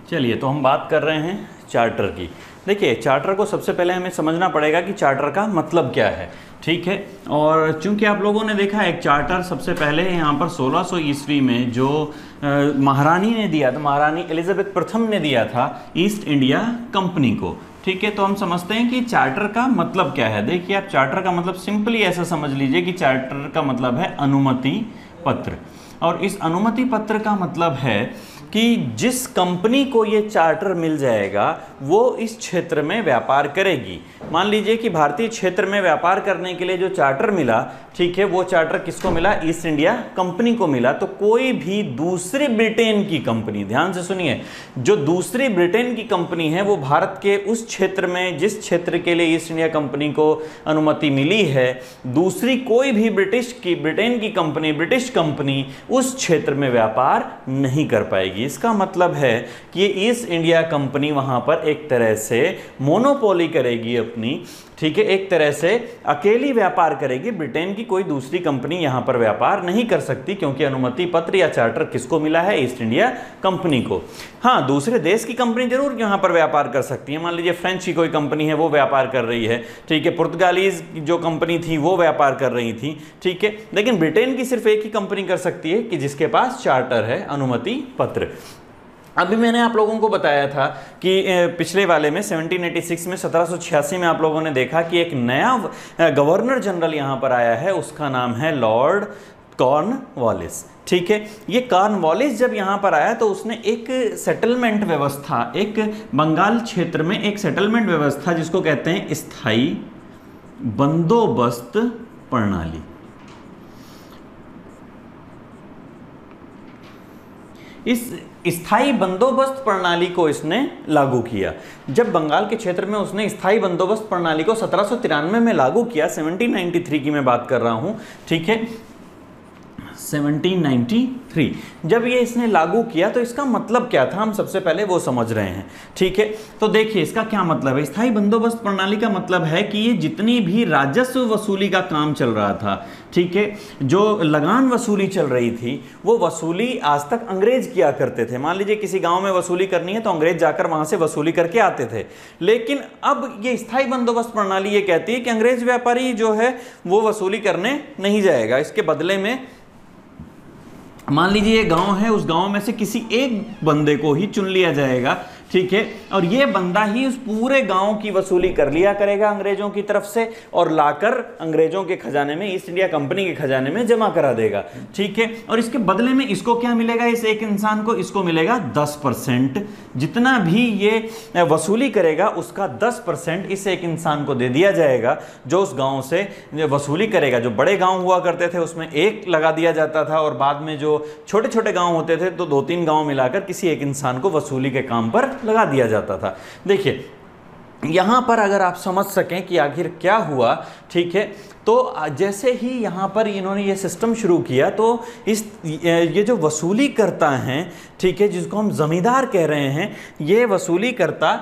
चलिए, तो हम बात कर रहे हैं चार्टर की। देखिए, चार्टर को सबसे पहले हमें समझना पड़ेगा कि चार्टर का मतलब क्या है, ठीक है। और चूंकि आप लोगों ने देखा एक चार्टर सबसे पहले यहाँ पर 1600 ईस्वी में जो महारानी ने दिया था, महारानी एलिजाबेथ प्रथम ने दिया था ईस्ट इंडिया कंपनी को, ठीक है। तो हम समझते हैं कि चार्टर का मतलब क्या है। देखिए, आप चार्टर का मतलब सिंपली ऐसा समझ लीजिए कि चार्टर का मतलब है अनुमति पत्र। और इस अनुमति पत्र का मतलब है कि जिस कंपनी को ये चार्टर मिल जाएगा वो इस क्षेत्र में व्यापार करेगी। मान लीजिए कि भारतीय क्षेत्र में व्यापार करने के लिए जो चार्टर मिला, ठीक है, वो चार्टर किसको मिला? ईस्ट इंडिया कंपनी को मिला। तो कोई भी दूसरी ब्रिटेन की कंपनी, ध्यान से सुनिए, जो दूसरी ब्रिटेन की कंपनी है वो भारत के उस क्षेत्र में, जिस क्षेत्र के लिए ईस्ट इंडिया कंपनी को अनुमति मिली है, दूसरी कोई भी ब्रिटेन की कंपनी, ब्रिटिश कंपनी उस क्षेत्र में व्यापार नहीं कर पाएगी। इसका मतलब है कि ये ईस्ट इंडिया कंपनी वहां पर एक तरह से मोनोपोली करेगी अपनी, ठीक है, एक तरह से अकेली व्यापार करेगी। ब्रिटेन की कोई दूसरी कंपनी यहां पर व्यापार नहीं कर सकती, क्योंकि अनुमति पत्र या चार्टर किसको मिला है? ईस्ट इंडिया कंपनी को। हाँ, दूसरे देश की कंपनी जरूर यहां पर व्यापार कर सकती है। मान लीजिए फ्रेंच की कोई कंपनी है, वो व्यापार कर रही है, ठीक है, पुर्तगालीज जो कंपनी थी वो व्यापार कर रही थी, ठीक है, लेकिन ब्रिटेन की सिर्फ एक ही कंपनी कर सकती है कि जिसके पास चार्टर है, अनुमति पत्र। अभी मैंने आप लोगों को बताया था कि पिछले वाले में 1786 में 1786 में आप लोगों ने देखा कि एक नया गवर्नर जनरल यहाँ पर आया है, उसका नाम है लॉर्ड कॉर्नवालिस, ठीक है। ये कॉर्नवालिस जब यहाँ पर आया तो उसने एक सेटलमेंट व्यवस्था, एक बंगाल क्षेत्र में एक सेटलमेंट व्यवस्था जिसको कहते हैं स्थायी बंदोबस्त प्रणाली, इस स्थायी बंदोबस्त प्रणाली को इसने लागू किया। जब बंगाल के क्षेत्र में उसने स्थायी बंदोबस्त प्रणाली को 1793 में लागू किया, 1793 की मैं बात कर रहा हूं, ठीक है, 1793 जब ये इसने लागू किया तो इसका मतलब क्या था, हम सबसे पहले वो समझ रहे हैं, ठीक है। तो देखिए इसका क्या मतलब है। स्थायी बंदोबस्त प्रणाली का मतलब है कि ये जितनी भी राजस्व वसूली का काम चल रहा था, ठीक है, जो लगान वसूली चल रही थी, वो वसूली आज तक अंग्रेज किया करते थे। मान लीजिए किसी गांव में वसूली करनी है तो अंग्रेज जाकर वहां से वसूली करके आते थे। लेकिन अब ये स्थायी बंदोबस्त प्रणाली ये कहती है कि अंग्रेज व्यापारी जो है वो वसूली करने नहीं जाएगा। इसके बदले में मान लीजिए ये गांव है, उस गांव में से किसी एक बंदे को ही चुन लिया जाएगा, ठीक है, और ये बंदा ही उस पूरे गांव की वसूली कर लिया करेगा अंग्रेजों की तरफ से और लाकर अंग्रेजों के खजाने में, ईस्ट इंडिया कंपनी के खजाने में जमा करा देगा, ठीक है। और इसके बदले में इसको क्या मिलेगा? इस एक इंसान को इसको मिलेगा 10%। जितना भी ये वसूली करेगा उसका 10% इस एक इंसान को दे दिया जाएगा, जो उस गांव से वसूली करेगा। जो बड़े गांव हुआ करते थे उसमें एक लगा दिया जाता था, और बाद में जो छोटे छोटे गांव होते थे तो 2-3 गांव मिलाकर किसी एक इंसान को वसूली के काम पर लगा दिया जाता था। देखिए यहां पर अगर आप समझ सकें कि आखिर क्या हुआ, ठीक है, तो जैसे ही यहां पर इन्होंने ये सिस्टम शुरू किया तो ये जो वसूली करता है, ठीक है, जिसको हम जमींदार कह रहे हैं, ये वसूली करता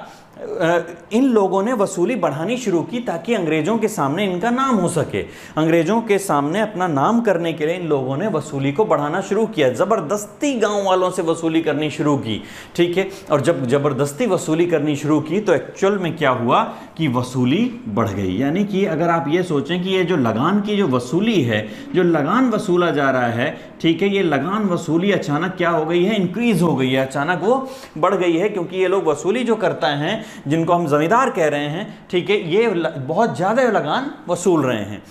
इन लोगों ने वसूली बढ़ानी शुरू की ताकि अंग्रेजों के सामने इनका नाम हो सके। अंग्रेजों के सामने अपना नाम करने के लिए इन लोगों ने वसूली को बढ़ाना शुरू किया, ज़बरदस्ती गांव वालों से वसूली करनी शुरू की, ठीक है। और जब ज़बरदस्ती वसूली करनी शुरू की तो एक्चुअल में क्या हुआ कि वसूली बढ़ गई। यानी कि अगर आप ये सोचें कि ये जो लगान की जो वसूली है, जो लगान वसूला जा रहा है, ठीक है, ये लगान वसूली अचानक क्या हो गई है? इंक्रीज हो गई है, अचानक वो बढ़ गई है, क्योंकि ये लोग वसूली जो करता है, जिनको हम जमींदार कह रहे हैं, ठीक है, ये बहुत ज्यादा लगान वसूल रहे हैं।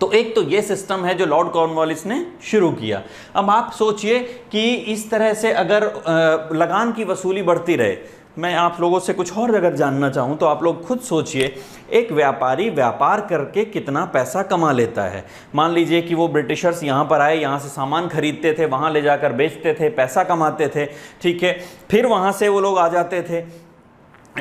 तो एक तो ये सिस्टम है जो लॉर्ड कॉर्नवालिस ने शुरू किया। अब आप सोचिए कि इस तरह से अगर लगान की वसूली बढ़ती रहे, मैं आप लोगों से कुछ और अगर जानना चाहूँ तो आप लोग खुद सोचिए, एक व्यापारी व्यापार करके कितना पैसा कमा लेता है। मान लीजिए कि वो ब्रिटिशर्स यहाँ पर आए, यहाँ से सामान खरीदते थे, वहाँ ले जाकर बेचते थे, पैसा कमाते थे, ठीक है, फिर वहाँ से वो लोग आ जाते थे,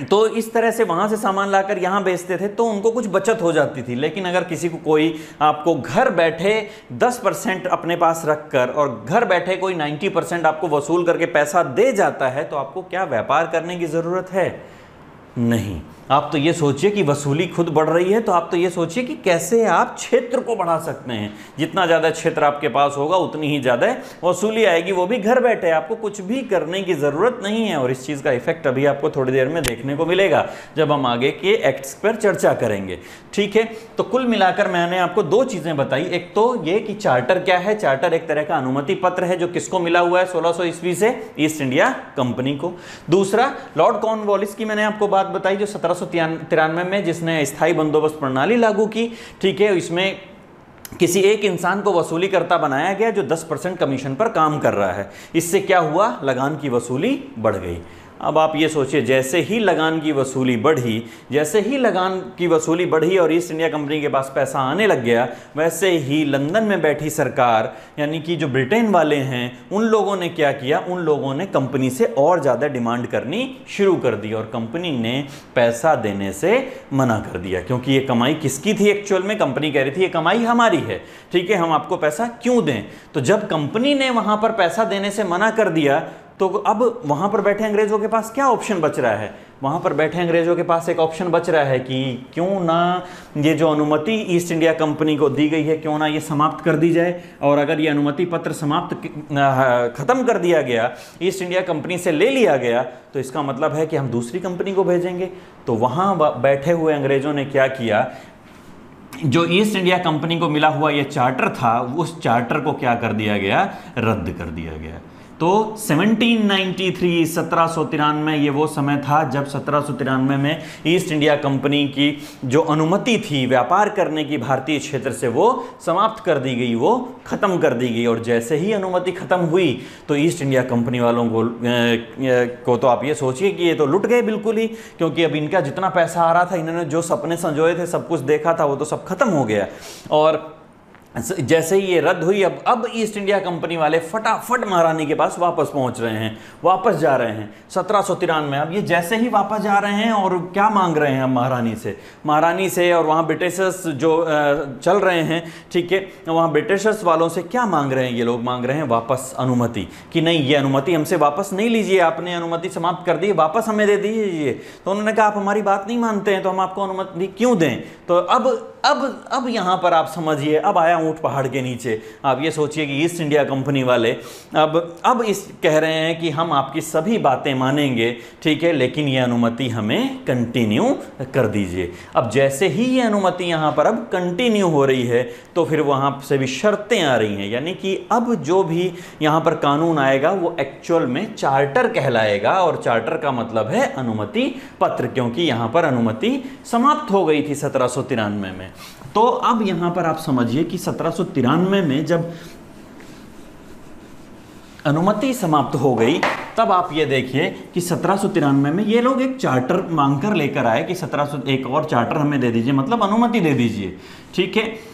तो इस तरह से वहाँ से सामान लाकर यहाँ बेचते थे तो उनको कुछ बचत हो जाती थी। लेकिन अगर किसी को कोई आपको घर बैठे 10% अपने पास रखकर और घर बैठे कोई 90% आपको वसूल करके पैसा दे जाता है तो आपको क्या व्यापार करने की ज़रूरत है? नहीं। आप तो ये सोचिए कि वसूली खुद बढ़ रही है, तो आप तो ये सोचिए कि कैसे आप क्षेत्र को बढ़ा सकते हैं। जितना ज़्यादा क्षेत्र आपके पास होगा उतनी ही ज़्यादा वसूली आएगी, वो भी घर बैठे, आपको कुछ भी करने की ज़रूरत नहीं है। और इस चीज़ का इफेक्ट अभी आपको थोड़ी देर में देखने को मिलेगा जब हम आगे के एक्ट्स पर चर्चा करेंगे। ठीक है, तो कुल मिलाकर मैंने आपको दो चीज़ें बताई। एक तो ये कि चार्टर क्या है। चार्टर एक तरह का अनुमति पत्र है जो किसको मिला हुआ है 1600 ईस्वी से, ईस्ट इंडिया कंपनी को। दूसरा, लॉर्ड कॉर्नवालिस की मैंने आपको बात बताई जो 1793 में, जिसने स्थायी बंदोबस्त प्रणाली लागू की। ठीक है, इसमें किसी एक इंसान को वसूली करता बनाया गया जो 10% कमीशन पर काम कर रहा है। इससे क्या हुआ, लगान की वसूली बढ़ गई। अब आप ये सोचिए, जैसे ही लगान की वसूली बढ़ी और ईस्ट इंडिया कंपनी के पास पैसा आने लग गया, वैसे ही लंदन में बैठी सरकार यानी कि जो ब्रिटेन वाले हैं, उन लोगों ने क्या किया, उन लोगों ने कंपनी से और ज़्यादा डिमांड करनी शुरू कर दी और कंपनी ने पैसा देने से मना कर दिया। क्योंकि ये कमाई किसकी थी एक्चुअल में, कंपनी कह रही थी ये कमाई हमारी है, ठीक है, हम आपको पैसा क्यों दें। तो जब कंपनी ने वहाँ पर पैसा देने से मना कर दिया तो अब वहां पर बैठे अंग्रेजों के पास क्या ऑप्शन बच रहा है, वहां पर बैठे अंग्रेजों के पास एक ऑप्शन बच रहा है कि क्यों ना ये जो अनुमति ईस्ट इंडिया कंपनी को दी गई है, क्यों ना ये समाप्त कर दी जाए। और अगर ये अनुमति पत्र खत्म कर दिया गया, ईस्ट इंडिया कंपनी से ले लिया गया, तो इसका मतलब है कि हम दूसरी कंपनी को भेजेंगे। तो वहां बैठे हुए अंग्रेजों ने क्या किया, जो ईस्ट इंडिया कंपनी को मिला हुआ ये चार्टर था, उस चार्टर को क्या कर दिया गया, रद्द कर दिया गया। तो 1793 ये वो समय था जब 1793 में ईस्ट इंडिया कंपनी की जो अनुमति थी व्यापार करने की भारतीय क्षेत्र से, वो समाप्त कर दी गई, वो खत्म कर दी गई। और जैसे ही अनुमति खत्म हुई तो ईस्ट इंडिया कंपनी वालों को तो आप ये सोचिए कि ये तो लुट गए बिल्कुल ही, क्योंकि अब इनका जितना पैसा आ रहा था, इन्होंने जो सपने संजोए थे, सब कुछ देखा था, वो तो सब खत्म हो गया। और जैसे ही ये रद्द हुई, अब ईस्ट इंडिया कंपनी वाले फटाफट महारानी के पास वापस पहुंच रहे हैं, वापस जा रहे हैं 1793 में। अब ये जैसे ही वापस जा रहे हैं और क्या मांग रहे हैं महारानी से और वहाँ ब्रिटिशर्स जो चल रहे हैं, ठीक है, वहाँ ब्रिटिशर्स वालों से क्या मांग रहे हैं, ये लोग मांग रहे हैं वापस अनुमति, कि नहीं ये अनुमति हमसे वापस नहीं लीजिए, आपने अनुमति समाप्त कर दी, वापस हमें दे दीजिए। तो उन्होंने कहा आप हमारी बात नहीं मानते हैं तो हम आपको अनुमति क्यों दें। तो अब यहाँ पर आप समझिए, अब आया ऊंट पहाड़ के नीचे। आप ये सोचिए कि ईस्ट इंडिया कंपनी वाले अब इस कह रहे हैं कि हम आपकी सभी बातें मानेंगे, ठीक है, लेकिन ये अनुमति हमें कंटिन्यू कर दीजिए। अब जैसे ही ये अनुमति यहाँ पर अब कंटिन्यू हो रही है तो फिर वहाँ से भी शर्तें आ रही हैं, यानी कि अब जो भी यहाँ पर कानून आएगा वो एक्चुअल में चार्टर कहलाएगा। और चार्टर का मतलब है अनुमति पत्र, क्योंकि यहाँ पर अनुमति समाप्त हो गई थी 1793 में। तो अब यहां पर आप समझिए कि 1793 में जब अनुमति समाप्त हो गई, तब आप ये देखिए कि 1793 में ये लोग एक चार्टर मांगकर लेकर आए कि 1700 एक और चार्टर हमें दे दीजिए, मतलब अनुमति दे दीजिए, ठीक है।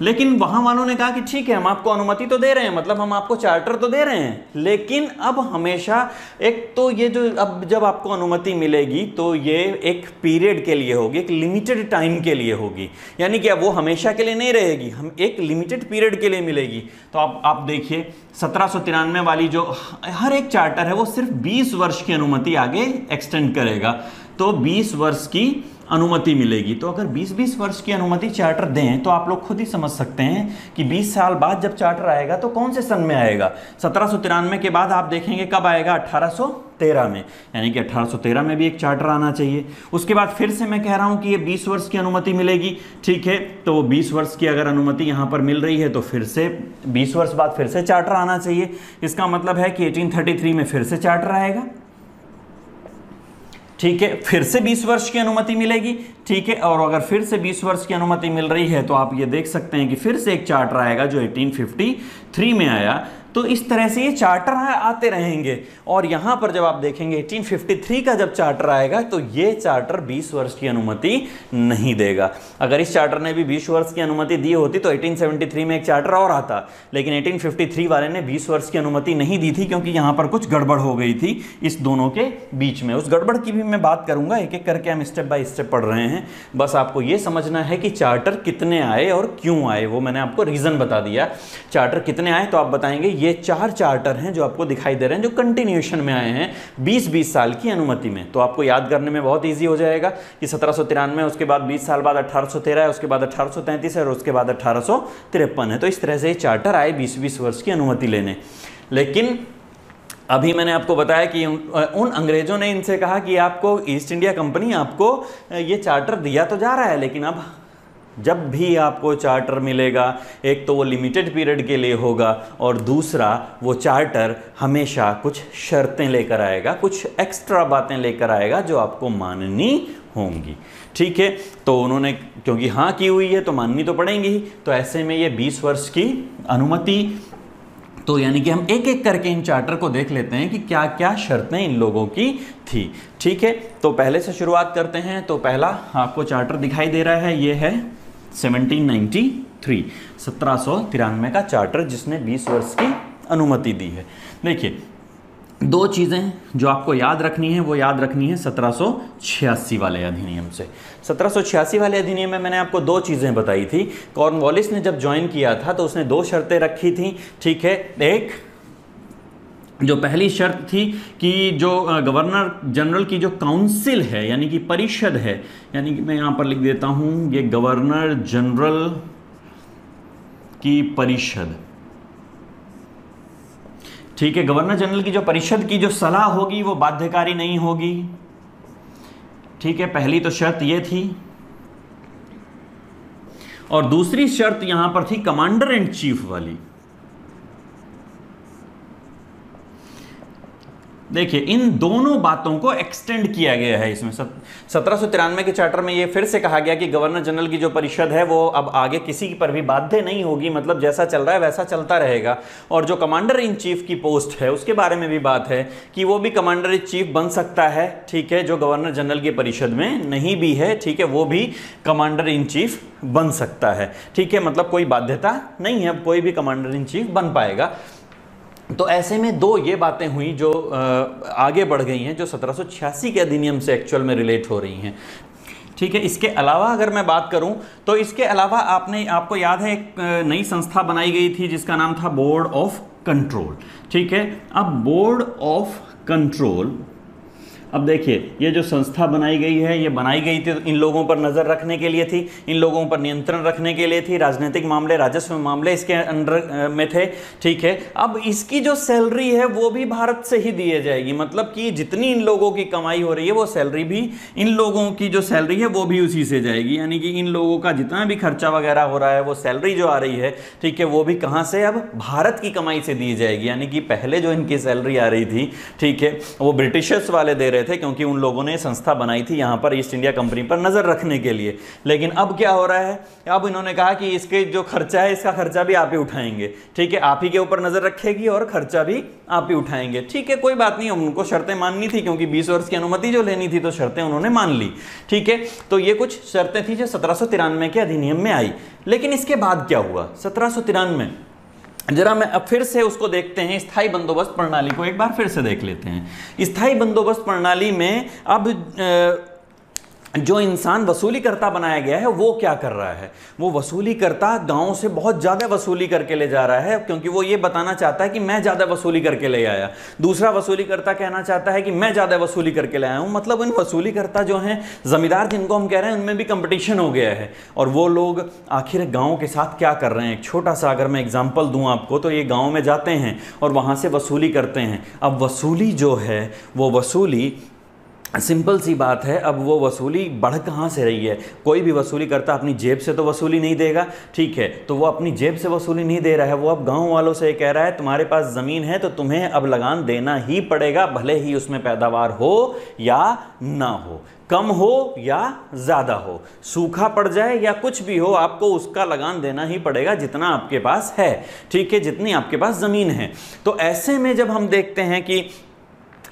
लेकिन वहां वालों ने कहा कि ठीक है, हम आपको अनुमति तो दे रहे हैं, मतलब हम आपको चार्टर तो दे रहे हैं, लेकिन अब हमेशा एक तो ये जो अब जब आपको अनुमति मिलेगी तो ये एक पीरियड के लिए होगी, एक लिमिटेड टाइम के लिए होगी, यानी कि अब वो हमेशा के लिए नहीं रहेगी, हम एक लिमिटेड पीरियड के लिए मिलेगी। तो आप देखिए 1793 वाली जो हर एक चार्टर है वो सिर्फ 20 वर्ष की अनुमति आगे एक्सटेंड करेगा, तो 20 वर्ष की अनुमति मिलेगी। तो अगर 20-20 वर्ष की अनुमति चार्टर दें तो आप लोग खुद ही समझ सकते हैं कि 20 साल बाद जब चार्टर आएगा तो कौन से सन में आएगा। 1793 के बाद आप देखेंगे कब आएगा, 1813 में, यानी कि 1813 में भी एक चार्टर आना चाहिए। उसके बाद फिर से मैं कह रहा हूं कि ये 20 वर्ष की अनुमति मिलेगी, ठीक है, तो 20 वर्ष की अगर अनुमति यहां पर मिल रही है तो फिर से 20 वर्ष बाद फिर से चार्टर आना चाहिए। इसका मतलब है कि 1833 में फिर से चार्टर आएगा, ठीक है, फिर से 20 वर्ष की अनुमति मिलेगी, ठीक है। और अगर फिर से 20 वर्ष की अनुमति मिल रही है तो आप ये देख सकते हैं कि फिर से एक चार्टर आएगा जो 1853 में आया। तो इस तरह से ये चार्टर आते रहेंगे। और यहाँ पर जब आप देखेंगे 1853 का जब चार्टर आएगा तो ये चार्टर 20 वर्ष की अनुमति नहीं देगा। अगर इस चार्टर ने भी 20 वर्ष की अनुमति दी होती तो 1873 में एक चार्टर और आता, लेकिन 1853 वाले ने 20 वर्ष की अनुमति नहीं दी थी, क्योंकि यहाँ पर कुछ गड़बड़ हो गई थी इस दोनों के बीच में। उस गड़बड़ की भी मैं बात करूँगा, एक एक करके हम स्टेप बाय स्टेप पढ़ रहे हैं। बस आपको ये समझना है कि चार्टर कितने आए और क्यों आए, वो मैंने आपको रीज़न बता दिया। चार्टर कितने आए तो आप बताएंगे ये 4 चार्टर हैं जो आपको दिखाई दे रहे हैं, जो कंटिन्यूएशन में आए हैं 20-20 साल की अनुमति में। तो आपको याद करने में बहुत ईजी हो जाएगा कि 1793, उसके बाद 20 साल बाद 1813 है, उसके बाद 1833 है और उसके बाद 1853 है। तो इस तरह से ये चार्टर आए 20-20 वर्ष की अनुमति लेने। लेकिन अभी मैंने आपको बताया कि उन अंग्रेजों ने इनसे कहा कि आपको ईस्ट इंडिया कंपनी आपको ये चार्टर दिया तो जा रहा है, लेकिन अब जब भी आपको चार्टर मिलेगा, एक तो वो लिमिटेड पीरियड के लिए होगा और दूसरा वो चार्टर हमेशा कुछ शर्तें लेकर आएगा, कुछ एक्स्ट्रा बातें लेकर आएगा जो आपको माननी होंगी। ठीक है, तो उन्होंने क्योंकि हाँ की हुई है तो माननी तो पड़ेंगी ही। तो ऐसे में ये 20 वर्ष की अनुमति, तो यानी कि हम एक एक करके इन चार्टर को देख लेते हैं कि क्या क्या शर्तें इन लोगों की थी। ठीक है, तो पहले से शुरुआत करते हैं। तो पहला आपको चार्टर दिखाई दे रहा है, ये है 1793 का चार्टर जिसने 20 वर्ष की अनुमति दी है। देखिए, 2 चीज़ें जो आपको याद रखनी है वो याद रखनी है 1786 वाले अधिनियम से। 1786 वाले अधिनियम में मैंने आपको 2 चीज़ें बताई थी। कॉर्नवालिस ने जब ज्वाइन किया था तो उसने 2 शर्तें रखी थी। ठीक है, एक जो पहली शर्त थी कि जो गवर्नर जनरल की जो काउंसिल है यानी कि परिषद है, यानी कि मैं यहाँ पर लिख देता हूँ, ये गवर्नर जनरल की परिषद। ठीक है, गवर्नर जनरल की जो परिषद की जो सलाह होगी वो बाध्यकारी नहीं होगी। ठीक है, पहली तो शर्त ये थी। और दूसरी शर्त यहां पर थी कमांडर इन चीफ वाली। देखिए, इन दोनों बातों को एक्सटेंड किया गया है इसमें। 1793 के चार्टर में ये फिर से कहा गया कि गवर्नर जनरल की जो परिषद है वो अब आगे किसी पर भी बाध्य नहीं होगी, मतलब जैसा चल रहा है वैसा चलता रहेगा। और जो कमांडर इन चीफ की पोस्ट है उसके बारे में भी बात है कि वो भी कमांडर इन चीफ बन सकता है। ठीक है, जो गवर्नर जनरल की परिषद में नहीं भी है, ठीक है, वो भी कमांडर इन चीफ बन सकता है। ठीक है, मतलब कोई बाध्यता नहीं है, अब कोई भी कमांडर इन चीफ बन पाएगा। तो ऐसे में 2 ये बातें हुई जो आगे बढ़ गई हैं, जो 1786 के अधिनियम से एक्चुअल में रिलेट हो रही हैं। ठीक है, इसके अलावा अगर मैं बात करूं तो इसके अलावा आपको याद है एक नई संस्था बनाई गई थी जिसका नाम था बोर्ड ऑफ कंट्रोल। ठीक है, अब बोर्ड ऑफ कंट्रोल, अब देखिए ये जो संस्था बनाई गई है ये बनाई गई थी इन लोगों पर नज़र रखने के लिए थी, इन लोगों पर नियंत्रण रखने के लिए थी। राजनीतिक मामले, राजस्व मामले इसके अंडर में थे। ठीक है, अब इसकी जो सैलरी है वो भी भारत से ही दी जाएगी, मतलब कि जितनी इन लोगों की कमाई हो रही है वो सैलरी भी, इन लोगों की जो सैलरी है वो भी उसी से जाएगी। यानी कि इन लोगों का जितना भी खर्चा वगैरह हो रहा है वो सैलरी जो आ रही है, ठीक है, वो भी कहाँ से, अब भारत की कमाई से दी जाएगी। यानी कि पहले जो इनकी सैलरी आ रही थी, ठीक है, वो ब्रिटिशर्स वाले दे थे क्योंकि उन लोगों ने संस्था बनाई थी यहां पर ईस्ट इंडिया कंपनी पर नजर रखने के लिए। लेकिन अब क्या हो रहा है, अब इन्होंने कहा कि इसके जो खर्चा है इसका खर्चा भी आप ही उठाएंगे। ठीक है, आप ही के ऊपर नजर रखेगी और खर्चा भी आप ही उठाएंगे। ठीक है, कोई बात नहीं, उनको शर्तें माननी थी क्योंकि 20 वर्ष की अनुमति जो लेनी थी तो शर्तें उन्होंने मान ली। ठीक है, तो ये कुछ शर्तें थी जो 1793 के अधिनियम में आई। लेकिन इसके बाद क्या हुआ 1793, जरा मैं अब फिर से उसको देखते हैं, स्थायी बंदोबस्त प्रणाली को एक बार फिर से देख लेते हैं। स्थायी बंदोबस्त प्रणाली में अब जो इंसान वसूलीकर्ता बनाया गया है वो क्या कर रहा है, वो वसूलीकर्ता गांव से बहुत ज़्यादा वसूली करके ले जा रहा है, क्योंकि वो ये बताना चाहता है कि मैं ज़्यादा वसूली करके ले आया। दूसरा वसूलीकर्ता कहना चाहता है कि मैं ज़्यादा वसूली करके ले आया हूँ। मतलब इन वसूलीकर्ता जो हैं, जमींदार जिनको हम कह रहे हैं, उनमें भी कंपटीशन हो गया है। और वो लोग आखिर गाँव के साथ क्या कर रहे हैं, एक छोटा सा अगर मैं एग्जाम्पल दूँ आपको, तो ये गाँव में जाते हैं और वहाँ से वसूली करते हैं। अब वसूली जो है वो वसूली सिंपल सी बात है, अब वो वसूली बढ़ कहाँ से रही है, कोई भी वसूली करता अपनी जेब से तो वसूली नहीं देगा। ठीक है, तो वो अपनी जेब से वसूली नहीं दे रहा है, वो अब गांव वालों से कह रहा है तुम्हारे पास ज़मीन है तो तुम्हें अब लगान देना ही पड़ेगा, भले ही उसमें पैदावार हो या ना हो, कम हो या ज़्यादा हो, सूखा पड़ जाए या कुछ भी हो, आपको उसका लगान देना ही पड़ेगा जितना आपके पास है। ठीक है, जितनी आपके पास ज़मीन है। तो ऐसे में जब हम देखते हैं कि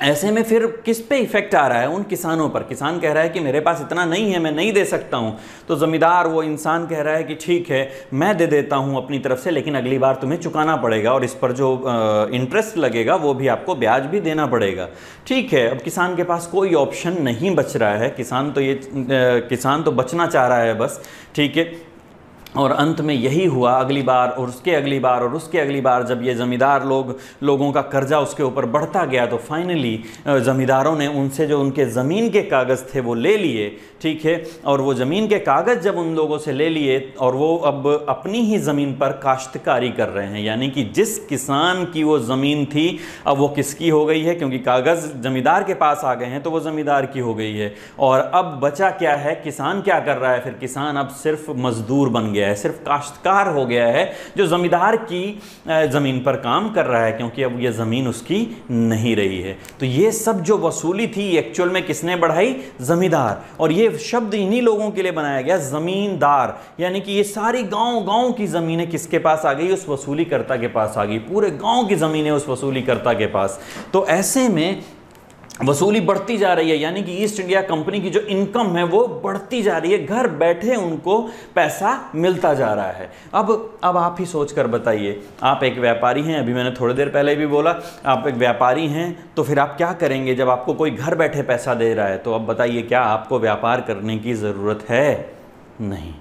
ऐसे में फिर किस पे इफेक्ट आ रहा है, उन किसानों पर। किसान कह रहा है कि मेरे पास इतना नहीं है, मैं नहीं दे सकता हूं। तो जमींदार, वो इंसान कह रहा है कि ठीक है मैं दे देता हूं अपनी तरफ से, लेकिन अगली बार तुम्हें चुकाना पड़ेगा और इस पर जो इंटरेस्ट लगेगा वो भी आपको ब्याज भी देना पड़ेगा। ठीक है, अब किसान के पास कोई ऑप्शन नहीं बच रहा है, किसान तो बचना चाह रहा है बस। ठीक है, और अंत में यही हुआ, अगली बार और उसके अगली बार और उसके अगली बार जब ये ज़मींदार लोगों का कर्जा उसके ऊपर बढ़ता गया, तो फाइनली ज़मींदारों ने उनसे जो उनके ज़मीन के कागज़ थे वो ले लिए, ठीक है। और वो ज़मीन के कागज़ जब उन लोगों से ले लिए और वो अब अपनी ही ज़मीन पर काश्तकारी कर रहे हैं, यानी कि जिस किसान की वो ज़मीन थी अब वो किसकी हो गई है, क्योंकि कागज़ ज़मींदार के पास आ गए हैं तो वो ज़मींदार की हो गई है। और अब बचा क्या है, किसान क्या कर रहा है फिर, किसान अब सिर्फ मजदूर बन गया है, सिर्फ काश्तकार हो गया है जो ज़मींदार की ज़मीन पर काम कर रहा है, क्योंकि अब ये ज़मीन उसकी नहीं रही है। तो ये सब जो वसूली थी एक्चुअल में किसने बढ़ाई, ज़मींदार। और ये शब्द इन्हीं लोगों के लिए बनाया गया, ज़मींदार, यानी कि ये सारी गांव की ज़मीनें किसके पास आ गई, उस वसूलीकर्ता के पास आ गई, पूरे गांव की ज़मीनें उस वसूलीकर्ता के पास। तो ऐसे में वसूली बढ़ती जा रही है, यानी कि ईस्ट इंडिया कंपनी की जो इनकम है वो बढ़ती जा रही है, घर बैठे उनको पैसा मिलता जा रहा है। अब आप ही सोच कर बताइए, आप एक व्यापारी हैं, अभी मैंने थोड़ी देर पहले भी बोला आप एक व्यापारी हैं, तो फिर आप क्या करेंगे जब आपको कोई घर बैठे पैसा दे रहा है। तो अब बताइए, क्या आपको व्यापार करने की ज़रूरत है? नहीं,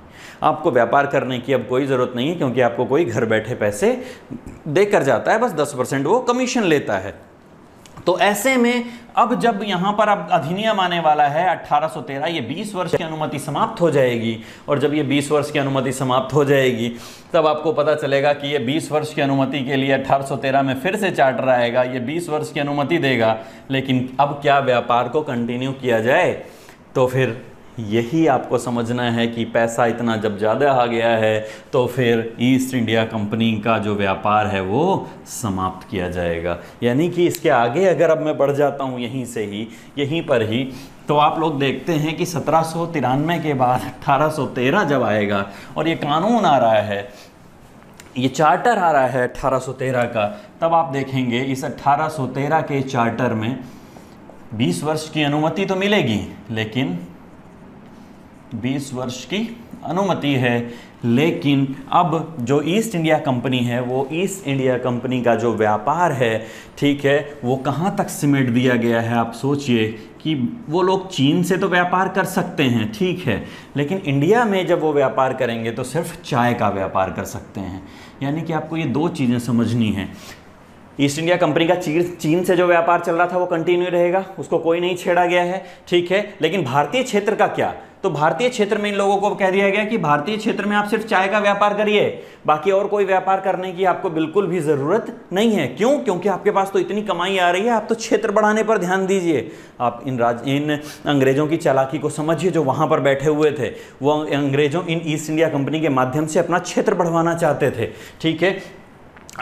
आपको व्यापार करने की अब कोई ज़रूरत नहीं है, क्योंकि आपको कोई घर बैठे पैसे देकर जाता है, बस 10% वो कमीशन लेता है। तो ऐसे में अब जब यहाँ पर अब अधिनियम आने वाला है 1813, ये 20 वर्ष की अनुमति समाप्त हो जाएगी, और जब ये 20 वर्ष की अनुमति समाप्त हो जाएगी तब आपको पता चलेगा कि ये 20 वर्ष की अनुमति के लिए 1813 में फिर से चार्टर आएगा, ये 20 वर्ष की अनुमति देगा, लेकिन अब क्या व्यापार को कंटिन्यू किया जाए? तो फिर यही आपको समझना है कि पैसा इतना जब ज़्यादा आ गया है तो फिर ईस्ट इंडिया कंपनी का जो व्यापार है वो समाप्त किया जाएगा। यानी कि इसके आगे अगर अब मैं बढ़ जाता हूँ यहीं पर ही, तो आप लोग देखते हैं कि 1793 के बाद 1813 जब आएगा और ये कानून आ रहा है, ये चार्टर आ रहा है 1813 का, तब आप देखेंगे इस 1813 के चार्टर में 20 वर्ष की अनुमति तो मिलेगी, लेकिन 20 वर्ष की अनुमति है, लेकिन अब जो ईस्ट इंडिया कंपनी है वो ईस्ट इंडिया कंपनी का जो व्यापार है, ठीक है, वो कहाँ तक सिमट दिया गया है। आप सोचिए कि वो लोग चीन से तो व्यापार कर सकते हैं, ठीक है, लेकिन इंडिया में जब वो व्यापार करेंगे तो सिर्फ चाय का व्यापार कर सकते हैं। यानी कि आपको ये दो चीज़ें समझनी हैं। ईस्ट इंडिया कंपनी का चीन से जो व्यापार चल रहा था वो कंटिन्यू रहेगा, उसको कोई नहीं छेड़ा गया है, ठीक है, लेकिन भारतीय क्षेत्र का क्या? तो भारतीय क्षेत्र में इन लोगों को कह दिया गया कि भारतीय क्षेत्र में आप सिर्फ चाय का व्यापार करिए, बाकी और कोई व्यापार करने की आपको बिल्कुल भी ज़रूरत नहीं है। क्यों? क्योंकि आपके पास तो इतनी कमाई आ रही है, आप तो क्षेत्र बढ़ाने पर ध्यान दीजिए। आप इन अंग्रेज़ों की चालाकी को समझिए जो वहाँ पर बैठे हुए थे, वो अंग्रेज़ों इन ईस्ट इंडिया कंपनी के माध्यम से अपना क्षेत्र बढ़वाना चाहते थे, ठीक है,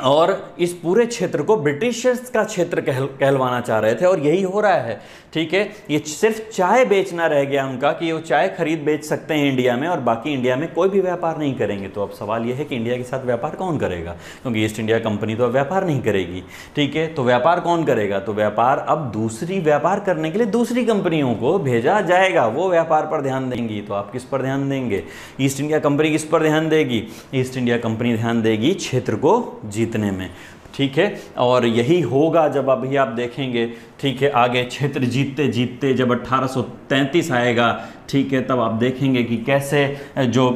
और इस पूरे क्षेत्र को ब्रिटिशर्स का क्षेत्र कहलवाना चाह रहे थे, और यही हो रहा है, ठीक है। ये सिर्फ चाय बेचना रह गया उनका कि वो चाय खरीद बेच सकते हैं इंडिया में, और बाकी इंडिया में कोई भी व्यापार नहीं करेंगे। तो अब सवाल ये है कि इंडिया के साथ व्यापार कौन करेगा, क्योंकि ईस्ट इंडिया कंपनी तो अब व्यापार नहीं करेगी, ठीक है। तो व्यापार कौन करेगा? तो व्यापार अब दूसरी व्यापार करने के लिए दूसरी कंपनियों को भेजा जाएगा, वो व्यापार पर ध्यान देंगी। तो आप किस पर ध्यान देंगे? ईस्ट इंडिया कंपनी किस पर ध्यान देगी? ईस्ट इंडिया कंपनी ध्यान देगी क्षेत्र को जीतने में, ठीक है। और यही होगा जब अभी आप देखेंगे, ठीक है, आगे क्षेत्र जीतते जीतते जब 1833 आएगा, ठीक है, तब आप देखेंगे कि कैसे जो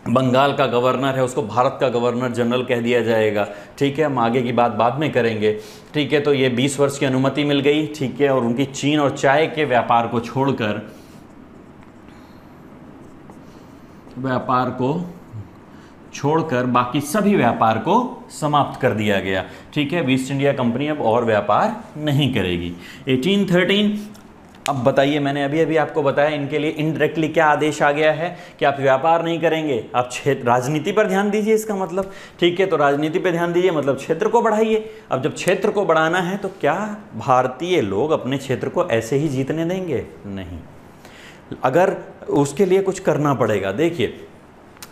बंगाल का गवर्नर है उसको भारत का गवर्नर जनरल कह दिया जाएगा, ठीक है। हम आगे की बात बाद में करेंगे, ठीक है। तो ये 20 वर्ष की अनुमति मिल गई, ठीक है, और उनकी चीन और चाय के व्यापार को छोड़कर बाकी सभी व्यापार को समाप्त कर दिया गया, ठीक है। ईस्ट इंडिया कंपनी अब और व्यापार नहीं करेगी। 1813, अब बताइए, मैंने अभी आपको बताया इनके लिए इनडायरेक्टली क्या आदेश आ गया है कि आप व्यापार नहीं करेंगे, आप क्षेत्र राजनीति पर ध्यान दीजिए, इसका मतलब, ठीक है। तो राजनीति पर ध्यान दीजिए मतलब क्षेत्र को बढ़ाइए। अब जब क्षेत्र को बढ़ाना है तो क्या भारतीय लोग अपने क्षेत्र को ऐसे ही जीतने देंगे? नहीं, अगर उसके लिए कुछ करना पड़ेगा। देखिए,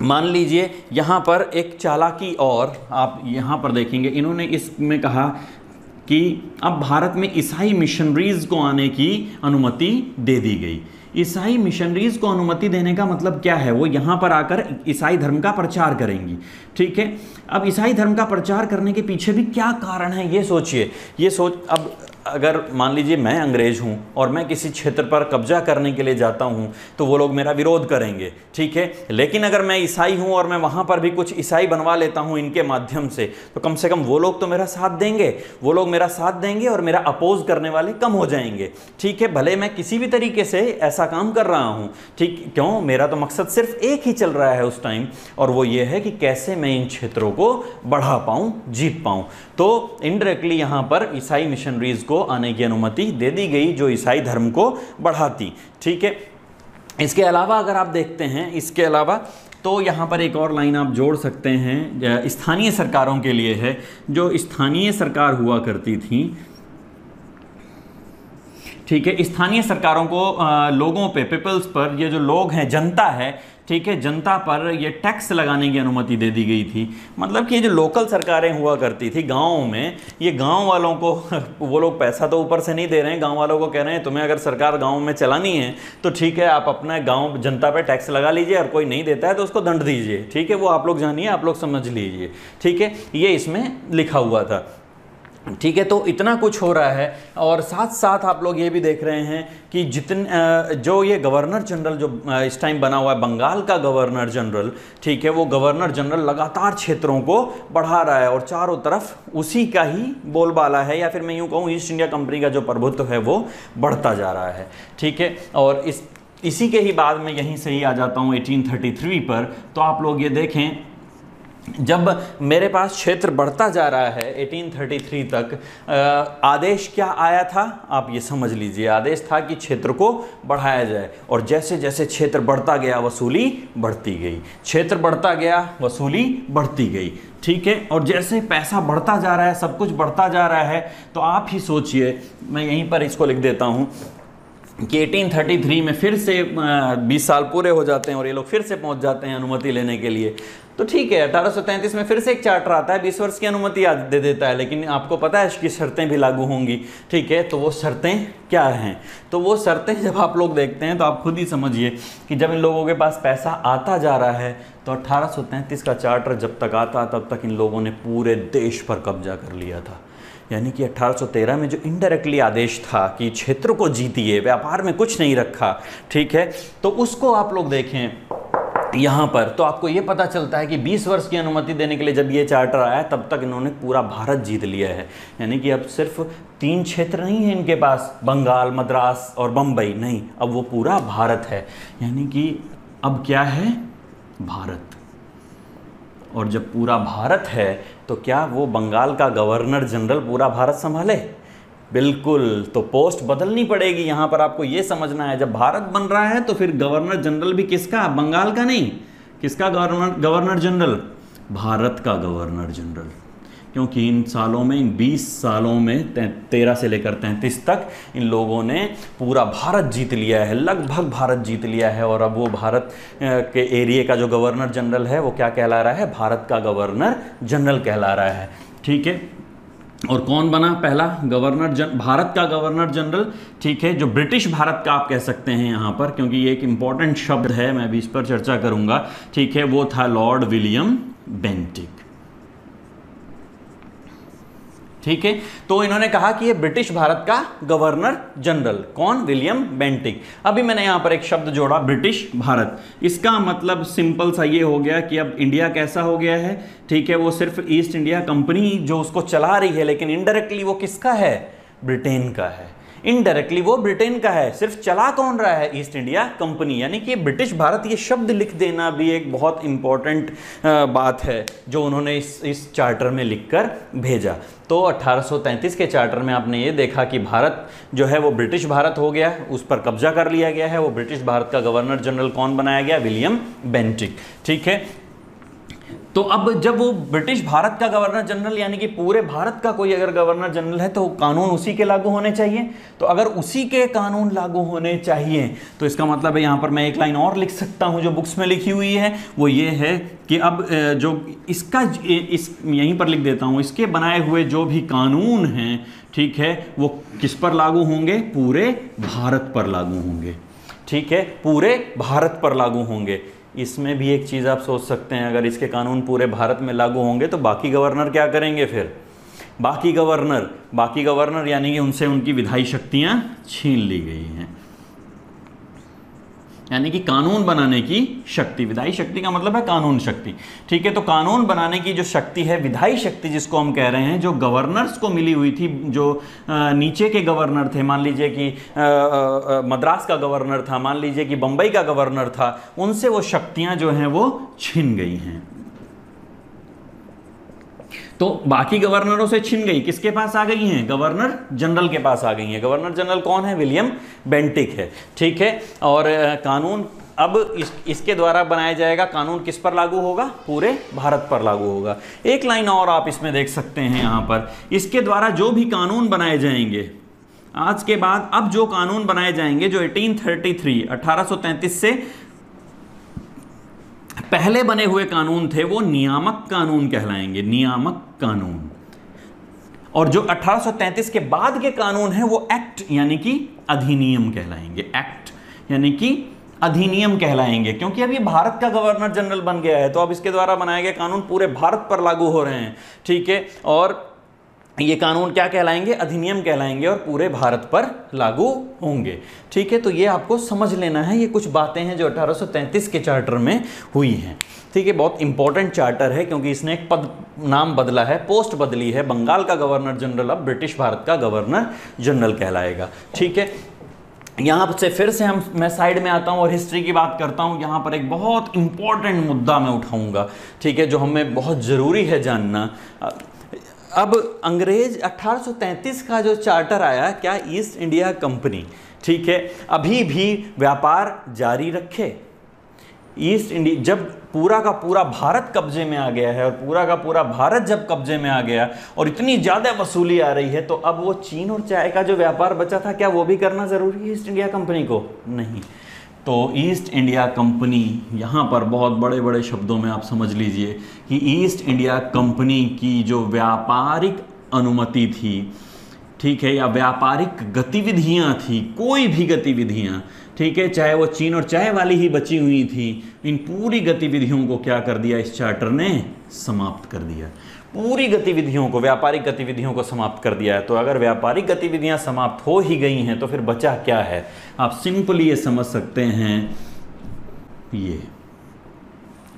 मान लीजिए यहाँ पर एक चालाकी, और आप यहाँ पर देखेंगे इन्होंने इसमें कहा कि अब भारत में ईसाई मिशनरीज़ को आने की अनुमति दे दी गई। ईसाई मिशनरीज़ को अनुमति देने का मतलब क्या है? वो यहाँ पर आकर ईसाई धर्म का प्रचार करेंगी, ठीक है। अब ईसाई धर्म का प्रचार करने के पीछे भी क्या कारण है ये सोचिए। अब अगर मान लीजिए मैं अंग्रेज हूं और मैं किसी क्षेत्र पर कब्जा करने के लिए जाता हूं तो वो लोग मेरा विरोध करेंगे, ठीक है। लेकिन अगर मैं ईसाई हूं और मैं वहां पर भी कुछ ईसाई बनवा लेता हूं इनके माध्यम से, तो कम से कम वो लोग तो मेरा साथ देंगे, वो लोग मेरा साथ देंगे और मेरा अपोज करने वाले कम हो जाएंगे, ठीक है। भले मैं किसी भी तरीके से ऐसा काम कर रहा हूं, ठीक, क्यों, मेरा तो मकसद सिर्फ एक ही चल रहा है उस टाइम, और वो ये है कि कैसे मैं इन क्षेत्रों को बढ़ा पाऊं, जीत पाऊं। तो इनडायरेक्टली यहां पर ईसाई मिशनरीज को आने की अनुमति दे दी गई जो ईसाई धर्म को बढ़ाती, ठीक है। इसके अलावा अगर आप देखते हैं, इसके अलावा तो यहाँ पर एक और लाइन आप जोड़ सकते हैं, स्थानीय सरकारों के लिए है। जो स्थानीय सरकार हुआ करती थी, ठीक है, स्थानीय सरकारों को लोगों पे, पीपल्स पर, ये जो लोग हैं, जनता है, ठीक है, जनता पर ये टैक्स लगाने की अनुमति दे दी गई थी। मतलब कि ये जो लोकल सरकारें हुआ करती थी गाँव में, ये गाँव वालों को वो लोग पैसा तो ऊपर से नहीं दे रहे हैं, गाँव वालों को कह रहे हैं तुम्हें अगर सरकार गाँव में चलानी है तो ठीक है, आप अपना गाँव जनता पे टैक्स लगा लीजिए, और कोई नहीं देता है तो उसको दंड दीजिए, ठीक है, वो आप लोग जानिए, आप लोग समझ लीजिए, ठीक है। ये इसमें लिखा हुआ था, ठीक है। तो इतना कुछ हो रहा है, और साथ साथ आप लोग ये भी देख रहे हैं कि जो ये गवर्नर जनरल जो इस टाइम बना हुआ है, बंगाल का गवर्नर जनरल, ठीक है, वो गवर्नर जनरल लगातार क्षेत्रों को बढ़ा रहा है और चारों तरफ उसी का ही बोलबाला है, या फिर मैं यूँ कहूँ ईस्ट इंडिया कंपनी का जो प्रभुत्व है वो बढ़ता जा रहा है, ठीक है। और इसी के ही बाद में यहीं से ही आ जाता हूँ 1833 पर। तो आप लोग ये देखें, जब मेरे पास क्षेत्र बढ़ता जा रहा है 1833 तक, आदेश क्या आया था आप ये समझ लीजिए। आदेश था कि क्षेत्र को बढ़ाया जाए, और जैसे जैसे क्षेत्र बढ़ता गया वसूली बढ़ती गई, क्षेत्र बढ़ता गया वसूली बढ़ती गई, ठीक है। और जैसे पैसा बढ़ता जा रहा है, सब कुछ बढ़ता जा रहा है, तो आप ही सोचिए, मैं यहीं पर इसको लिख देता हूँ कि 1833 में फिर से 20 साल पूरे हो जाते हैं और ये लोग फिर से पहुंच जाते हैं अनुमति लेने के लिए। तो ठीक है, 1833 में फिर से एक चार्टर आता है, 20 वर्ष की अनुमति दे देता है, लेकिन आपको पता है इसकी शर्तें भी लागू होंगी, ठीक है। तो वो शर्तें क्या हैं? तो वो शर्तें जब आप लोग देखते हैं तो आप खुद ही समझिए कि जब इन लोगों के पास पैसा आता जा रहा है, तो 1833 का चार्टर जब तक आता तब तक इन लोगों ने पूरे देश पर कब्जा कर लिया था। यानी कि 1813 में जो इनडायरेक्टली आदेश था कि क्षेत्र को जीतिए, व्यापार में कुछ नहीं रखा, ठीक है, तो उसको आप लोग देखें यहाँ पर, तो आपको ये पता चलता है कि 20 वर्ष की अनुमति देने के लिए जब ये चार्टर आया तब तक इन्होंने पूरा भारत जीत लिया है। यानी कि अब सिर्फ 3 क्षेत्र नहीं है इनके पास, बंगाल, मद्रास और बम्बई नहीं, अब वो पूरा भारत है। यानी कि अब क्या है? भारत। और जब पूरा भारत है तो क्या वो बंगाल का गवर्नर जनरल पूरा भारत संभाले? बिल्कुल। तो पोस्ट बदलनी पड़ेगी। यहाँ पर आपको ये समझना है, जब भारत बन रहा है तो फिर गवर्नर जनरल भी किसका? बंगाल का नहीं, किसका गवर्नर जनरल? भारत का गवर्नर जनरल। क्योंकि इन सालों में, इन 20 सालों में 13 से लेकर 33 तक इन लोगों ने पूरा भारत जीत लिया है, लगभग भारत जीत लिया है। और अब वो भारत के एरिया का जो गवर्नर जनरल है वो क्या कहला रहा है? भारत का गवर्नर जनरल कहला रहा है, ठीक है। और कौन बना पहला भारत का गवर्नर जनरल? ठीक है, जो ब्रिटिश भारत का आप कह सकते हैं यहाँ पर, क्योंकि ये एक इंपॉर्टेंट शब्द है, मैं भी इस पर चर्चा करूँगा, ठीक है। वो था लॉर्ड विलियम बेंटिक, ठीक है। तो इन्होंने कहा कि ये ब्रिटिश भारत का गवर्नर जनरल, कौन? William Bentinck. अभी मैंने यहां पर एक शब्द जोड़ा, ब्रिटिश भारत। इसका मतलब सिंपल सा ये हो गया कि अब इंडिया कैसा हो गया है, ठीक है। वो सिर्फ ईस्ट इंडिया कंपनी जो उसको चला रही है, लेकिन इनडायरेक्टली वो किसका है? ब्रिटेन का है। इनडायरेक्टली वो ब्रिटेन का है, सिर्फ चला कौन रहा है? East India company. यानी कि ब्रिटिश भारत, ये शब्द लिख देना भी एक बहुत इंपॉर्टेंट बात है जो उन्होंने इस चार्टर में लिखकर भेजा। तो 1833 के चार्टर में आपने ये देखा कि भारत जो है वो ब्रिटिश भारत हो गया, उस पर कब्जा कर लिया गया है। वो ब्रिटिश भारत का गवर्नर जनरल कौन बनाया गया? विलियम बेंटिक, ठीक है। तो अब जब वो ब्रिटिश भारत का गवर्नर जनरल, यानी कि पूरे भारत का कोई अगर गवर्नर जनरल है तो कानून उसी के लागू होने चाहिए। तो अगर उसी के कानून लागू होने चाहिए तो इसका मतलब है, यहाँ पर मैं एक लाइन और लिख सकता हूँ जो बुक्स में लिखी हुई है, वो ये है कि अब जो इसका यहीं पर लिख देता हूँ, इसके बनाए हुए जो भी कानून हैं, ठीक है, वो किस पर लागू होंगे? पूरे भारत पर लागू होंगे, ठीक है, पूरे भारत पर लागू होंगे। इसमें भी एक चीज़ आप सोच सकते हैं, अगर इसके कानून पूरे भारत में लागू होंगे तो बाकी गवर्नर क्या करेंगे फिर? बाकी गवर्नर यानी कि उनसे उनकी विधायी शक्तियां छीन ली गई हैं, यानी कि कानून बनाने की शक्ति। विधायी शक्ति का मतलब है कानून शक्ति, ठीक है। तो कानून बनाने की जो शक्ति है, विधायी शक्ति जिसको हम कह रहे हैं, जो गवर्नर्स को मिली हुई थी, जो नीचे के गवर्नर थे, मान लीजिए कि मद्रास का गवर्नर था, मान लीजिए कि बंबई का गवर्नर था, उनसे वो शक्तियां जो हैं वो छिन गई हैं। तो बाकी गवर्नरों से छिन गई, किसके पास आ गई हैं? गवर्नर जनरल के पास आ गई हैं। गवर्नर जनरल कौन है? विलियम बेंटिक है, ठीक है। और कानून अब इसके द्वारा बनाया जाएगा। कानून किस पर लागू होगा? पूरे भारत पर लागू होगा। एक लाइन और आप इसमें देख सकते हैं यहाँ पर, इसके द्वारा जो भी कानून बनाए जाएंगे आज के बाद, अब जो कानून बनाए जाएंगे, जो 1833 से पहले बने हुए कानून थे, वो नियामक कानून कहलाएंगे, नियामक कानून। और जो 1833 के बाद के कानून हैं वो एक्ट यानी कि अधिनियम कहलाएंगे, एक्ट यानी कि अधिनियम कहलाएंगे, क्योंकि अब ये भारत का गवर्नर जनरल बन गया है, तो अब इसके द्वारा बनाए गए कानून पूरे भारत पर लागू हो रहे हैं, ठीक है। और ये कानून क्या कहलाएंगे? अधिनियम कहलाएंगे और पूरे भारत पर लागू होंगे, ठीक है। तो ये आपको समझ लेना है, ये कुछ बातें हैं जो 1833 के चार्टर में हुई हैं, ठीक है। बहुत इंपॉर्टेंट चार्टर है, क्योंकि इसने एक पद नाम बदला है, पोस्ट बदली है। बंगाल का गवर्नर जनरल अब ब्रिटिश भारत का गवर्नर जनरल कहलाएगा, ठीक है। यहाँ से फिर से मैं साइड में आता हूँ और हिस्ट्री की बात करता हूँ। यहाँ पर एक बहुत इंपॉर्टेंट मुद्दा मैं उठाऊंगा, ठीक है, जो हमें बहुत ज़रूरी है जानना। अब अंग्रेज 1833 का जो चार्टर आया, क्या ईस्ट इंडिया कंपनी, ठीक है, अभी भी व्यापार जारी रखे? ईस्ट इंडिया जब पूरा का पूरा भारत कब्जे में आ गया है, और पूरा का पूरा भारत जब कब्जे में आ गया और इतनी ज़्यादा वसूली आ रही है, तो अब वो चीन और चाय का जो व्यापार बचा था, क्या वो भी करना ज़रूरी है ईस्ट इंडिया कंपनी को? नहीं। तो ईस्ट इंडिया कंपनी, यहाँ पर बहुत बड़े बड़े शब्दों में आप समझ लीजिए कि ईस्ट इंडिया कंपनी की जो व्यापारिक अनुमति थी, ठीक है, या व्यापारिक गतिविधियाँ थी, कोई भी गतिविधियाँ, ठीक है, चाहे वो चीन और चाय वाली ही बची हुई थी, इन पूरी गतिविधियों को क्या कर दिया इस चार्टर ने? समाप्त कर दिया। पूरी गतिविधियों को, व्यापारिक गतिविधियों को समाप्त कर दिया है। तो अगर व्यापारिक गतिविधियां समाप्त हो ही गई हैं, तो फिर बचा क्या है? आप सिंपली ये समझ सकते हैं, ये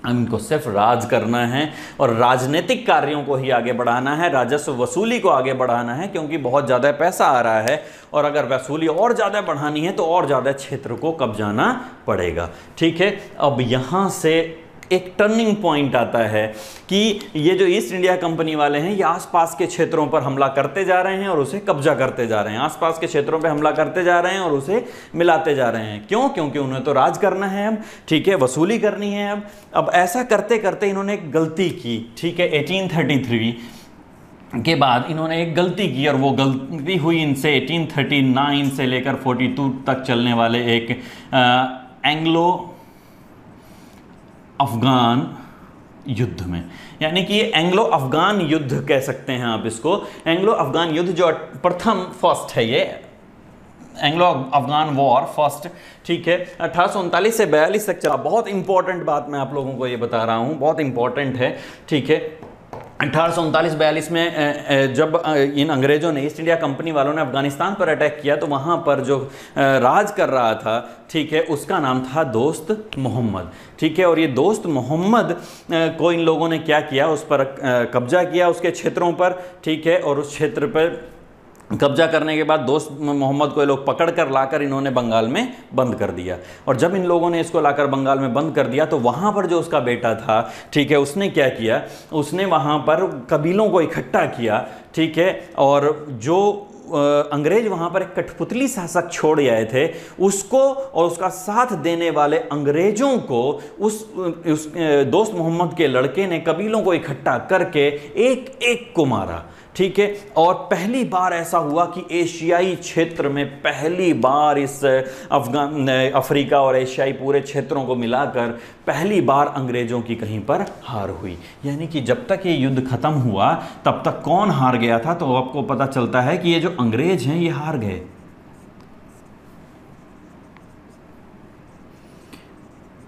इनको सिर्फ राज करना है और राजनीतिक कार्यों को ही आगे बढ़ाना है, राजस्व वसूली को आगे बढ़ाना है, क्योंकि बहुत ज़्यादा पैसा आ रहा है, और अगर वसूली और ज़्यादा बढ़ानी है तो और ज़्यादा क्षेत्र को कब्जाना पड़ेगा, ठीक है। अब यहाँ से एक टर्निंग पॉइंट आता है कि ये जो ईस्ट इंडिया कंपनी वाले हैं, ये आसपास के क्षेत्रों पर हमला करते जा रहे हैं और उसे कब्जा करते जा रहे हैं, आसपास के क्षेत्रों पे हमला करते जा रहे हैं और उसे मिलाते जा रहे हैं। क्यों? क्योंकि उन्हें तो राज करना है अब, ठीक है, वसूली करनी है अब ऐसा करते करते इन्होंने एक गलती की, ठीक है। 1833 के बाद इन्होंने एक गलती की, और वो गलती हुई इनसे 1839 से लेकर 42 तक चलने वाले एक एंग्लो अफगान युद्ध में, यानी कि ये एंग्लो अफगान युद्ध कह सकते हैं आप इसको। एंग्लो अफगान युद्ध जो फर्स्ट है, ये एंग्लो अफगान वॉर फर्स्ट, ठीक है, 1839 से 42 तक चला। बहुत इंपॉर्टेंट बात मैं आप लोगों को ये बता रहा हूँ, बहुत इंपॉर्टेंट है, ठीक है। 1839-42 में जब इन अंग्रेज़ों ने, ईस्ट इंडिया कंपनी वालों ने अफगानिस्तान पर अटैक किया, तो वहाँ पर जो राज कर रहा था, ठीक है, उसका नाम था दोस्त मोहम्मद, ठीक है। और ये दोस्त मोहम्मद को इन लोगों ने क्या किया? उस पर कब्जा किया, उसके क्षेत्रों पर, ठीक है। और उस क्षेत्र पर कब्जा करने के बाद दोस्त मोहम्मद को ये लोग पकड़ कर लाकर इन्होंने बंगाल में बंद कर दिया। और जब इन लोगों ने इसको लाकर बंगाल में बंद कर दिया, तो वहाँ पर जो उसका बेटा था, ठीक है, उसने क्या किया? उसने वहाँ पर कबीलों को इकट्ठा किया, ठीक है। और जो अंग्रेज वहाँ पर एक कठपुतली शासक छोड़ आए थे, उसको और उसका साथ देने वाले अंग्रेजों को उस दोस्त मोहम्मद के लड़के ने कबीलों को इकट्ठा करके एक एक को मारा, ठीक है। और पहली बार ऐसा हुआ कि एशियाई क्षेत्र में पहली बार इस अफ्रीका और एशियाई पूरे क्षेत्रों को मिलाकर पहली बार अंग्रेजों की कहीं पर हार हुई। यानी कि जब तक ये युद्ध खत्म हुआ, तब तक कौन हार गया था? तो आपको पता चलता है कि ये जो अंग्रेज हैं, ये हार गए।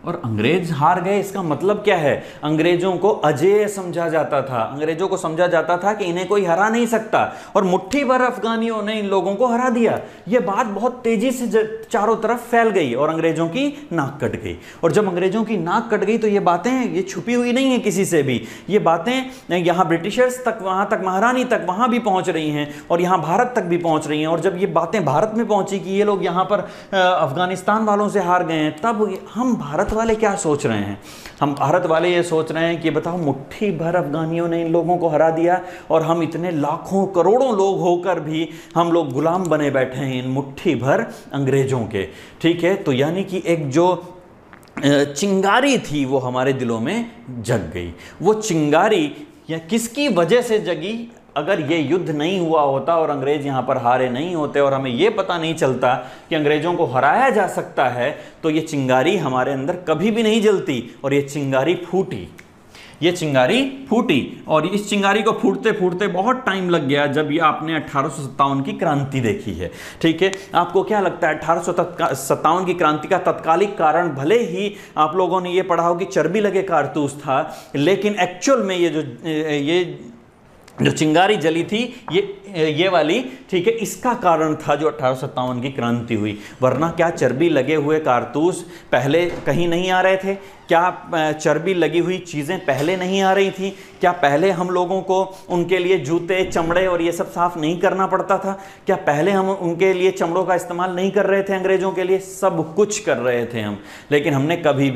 और अंग्रेज हार गए, इसका मतलब क्या है? अंग्रेजों को अजेय समझा जाता था, अंग्रेजों को समझा जाता था कि इन्हें कोई हरा नहीं सकता, और मुट्ठी भर अफगानियों ने इन लोगों को हरा दिया। यह बात बहुत तेजी से चारों तरफ फैल गई और अंग्रेजों की नाक कट गई। और जब अंग्रेजों की नाक कट गई तो ये बातें, ये छुपी हुई नहीं है किसी से भी, ये बातें यहाँ ब्रिटिशर्स तक, वहां तक महारानी तक, वहां भी पहुंच रही हैं और यहाँ भारत तक भी पहुंच रही हैं। और जब ये बातें भारत में पहुंची कि ये लोग यहाँ पर अफगानिस्तान वालों से हार गए हैं, तब हम भारत वाले क्या सोच रहे हैं? हम भारत वाले ये सोच रहे हैं कि बताओ, मुट्ठी भर अफगानियों ने इन लोगों को हरा दिया और हम इतने लाखों करोड़ों लोग होकर भी हम लोग गुलाम बने बैठे हैं इन मुट्ठी भर अंग्रेजों के। ठीक है, तो यानी कि एक जो चिंगारी थी वो हमारे दिलों में जग गई। वो चिंगारी या किसकी वजह से जगी? अगर ये युद्ध नहीं हुआ होता और अंग्रेज यहाँ पर हारे नहीं होते और हमें ये पता नहीं चलता कि अंग्रेजों को हराया जा सकता है, तो ये चिंगारी हमारे अंदर कभी भी नहीं जलती और ये चिंगारी फूटी। ये चिंगारी फूटी और इस चिंगारी को फूटते फूटते बहुत टाइम लग गया। जब ये आपने 1857 की क्रांति देखी है, ठीक है, आपको क्या लगता है 1857 की क्रांति का तत्कालिक कारण, भले ही आप लोगों ने ये पढ़ा हो कि चर्बी लगे कारतूस था, लेकिन एक्चुअल में ये जो चिंगारी जली थी ये वाली, ठीक है, इसका कारण था जो 1857 की क्रांति हुई। वरना क्या चर्बी लगे हुए कारतूस पहले कहीं नहीं आ रहे थे? क्या चर्बी लगी हुई चीज़ें पहले नहीं आ रही थी? क्या पहले हम लोगों को उनके लिए जूते, चमड़े और ये सब साफ नहीं करना पड़ता था? क्या पहले हम उनके लिए चमड़ों का इस्तेमाल नहीं कर रहे थे? अंग्रेज़ों के लिए सब कुछ कर रहे थे हम, लेकिन हमने कभी